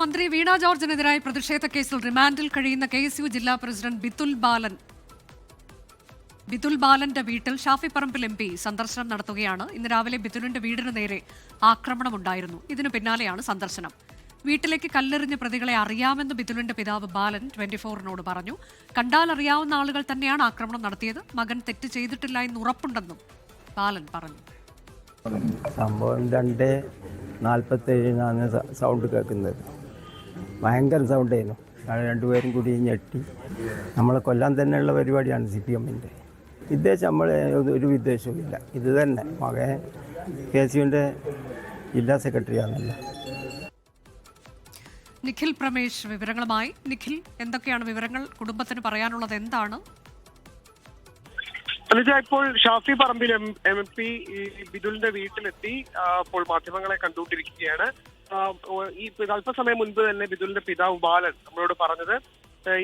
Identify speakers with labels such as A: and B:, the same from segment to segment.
A: മന്ത്രി വീണ ജോർജിനെതിരായ പ്രതിഷേധ കേസിൽ റിമാൻഡിൽ കഴിയുന്ന KSU ജില്ലാ പ്രസിഡന്റ് ബിതുൽ ബാലന്റെ വീട്ടിൽ ഷാഫി പറമ്പിൽ MP സന്ദർശനം നടത്തുകയാണ്. ഇന്ന് രാവിലെ ബിതുലിന്റെ വീടിന് നേരെ ആക്രമണമുണ്ടായിരുന്നു. ഇതിനു പിന്നാലെയാണ് സന്ദർശനം. വീട്ടിലേക്ക് കല്ലെറിഞ്ഞ പ്രതികളെ അറിയാമെന്ന് ബിതുലിന്റെ പിതാവ് ബാലൻ 24-നോട് പറഞ്ഞു. കണ്ടാൽ അറിയാവുന്ന ആളുകൾ തന്നെയാണ് ആക്രമണം നടത്തിയത്. മകൻ തെറ്റ് ചെയ്തിട്ടില്ല എന്ന് ഉറപ്പുണ്ടെന്നും ബാലൻ പറഞ്ഞു.
B: സംഭവം 2:47 സൗണ്ട് കേൾക്കുന്നത്. ഭയങ്കര സൗണ്ടായിരുന്നു. രണ്ടുപേരും കൂടി ഞെട്ടി. നമ്മളെ കൊല്ലാൻ തന്നെയുള്ള പരിപാടിയാണ് CPM-ൻ്റെ വിദ്വേഷം. നമ്മൾ ഒരു വിദ്വേഷവും ഇല്ല. ഇത് തന്നെ മകൻ KSUവിൻ്റെ ജില്ലാ സെക്രട്ടറിയാണല്ലോ.
A: നിഖിൽ പ്രമേഷ് വിവരങ്ങളുമായി. നിഖിൽ, എന്തൊക്കെയാണ് വിവരങ്ങൾ? കുടുംബത്തിന് പറയാനുള്ളത് എന്താണ്?
C: അനുജ, ഇപ്പോൾ ഷാഫി പറമ്പിൽ MP ബിതുലിന്റെ വീട്ടിലെത്തി ഇപ്പോൾ മാധ്യമങ്ങളെ കണ്ടുകൊണ്ടിരിക്കുകയാണ്. ഈ അല്പസമയം മുൻപ് തന്നെ ബിതുലിന്റെ പിതാവ് ബാലൻ നമ്മളോട് പറഞ്ഞത്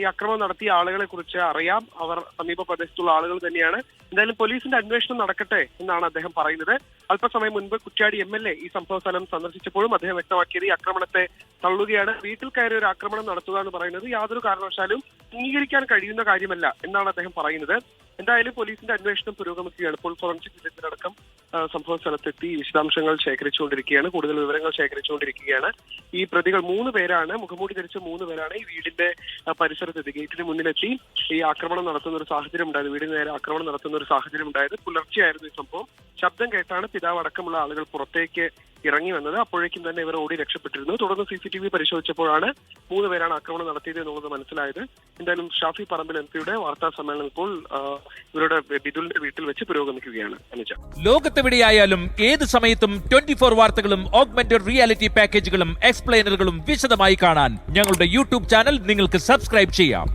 C: ഈ അക്രമം നടത്തിയ ആളുകളെ കുറിച്ച് അറിയാം, അവർ സമീപ പ്രദേശത്തുള്ള ആളുകൾ തന്നെയാണ്. എന്തായാലും പോലീസിന്റെ അന്വേഷണം നടക്കട്ടെ എന്നാണ് അദ്ദേഹം പറയുന്നത്. അല്പസമയം മുൻപ് കുറ്റ്യാടി MLA ഈ സംഭവ സ്ഥലം സന്ദർശിച്ചപ്പോഴും അദ്ദേഹം വ്യക്തമാക്കിയത് ഈ ആക്രമണത്തെ തള്ളുകയാണ്. വീട്ടിൽ കയറി ഒരു ആക്രമണം നടത്തുക എന്ന് പറയുന്നത് യാതൊരു കാരണവശാലും അംഗീകരിക്കാൻ കഴിയുന്ന കാര്യമല്ല എന്നാണ് അദ്ദേഹം പറയുന്നത്. എന്തായാലും പോലീസിന്റെ അന്വേഷണം പുരോഗമിക്കുകയാണ്. ഇപ്പോൾ ഫോറൻസിക് വിദഗ്ധരടക്കം സംഭവ സ്ഥലത്തെത്തി വിശദാംശങ്ങൾ ശേഖരിച്ചുകൊണ്ടിരിക്കുകയാണ്, കൂടുതൽ വിവരങ്ങൾ ശേഖരിച്ചുകൊണ്ടിരിക്കുകയാണ്. ഈ പ്രതികൾ 3 പേരാണ്, മുഖംമൂടി ധരിച്ച 3 പേരാണ് ഈ വീടിന്റെ പരിസരത്തെത്തി ഗേറ്റിന് മുന്നിലെത്തി ഈ ആക്രമണം നടത്തുന്ന ഒരു സാഹചര്യം ഉണ്ടായത്. വീടിന് നേരെ ആക്രമണം നടത്തുന്ന ഒരു സാഹചര്യം ഉണ്ടായത് പുലർച്ചെയായിരുന്നു ഈ സംഭവം. ശബ്ദം കേട്ടാണ് പിതാവ് അടക്കമുള്ള ആളുകൾ പുറത്തേക്ക് ഇറങ്ങി വന്നത്. അപ്പോഴേക്കും തന്നെ ഇവർ ഓടി രക്ഷപ്പെട്ടിരുന്നു. തുടർന്ന് CCTV പരിശോധിച്ചപ്പോഴാണ് 3 പേരാണ് ആക്രമണം നടത്തിയത് എന്നുള്ളത് മനസ്സിലായത്. എന്തായാലും ഷാഫി പറമ്പിൽ MPയുടെ വാർത്താ സമ്മേളനം ഇപ്പോൾ ഇവരുടെ ബിതുലിന്റെ വീട്ടിൽ വെച്ച് പുരോഗമിക്കുകയാണ്. അനുജ,
D: ലോകത്തെവിടെയായാലും ഏത് സമയത്തും 24 വാർത്തകളും ഓഗ്മെന്റഡ് റിയാലിറ്റി പാക്കേജുകളും എക്സ്പ്ലെയിനറുകളും വിശദമായി കാണാൻ ഞങ്ങളുടെ YouTube ചാനൽ നിങ്ങൾക്ക് സബ്സ്ക്രൈബ് ചെയ്യാം.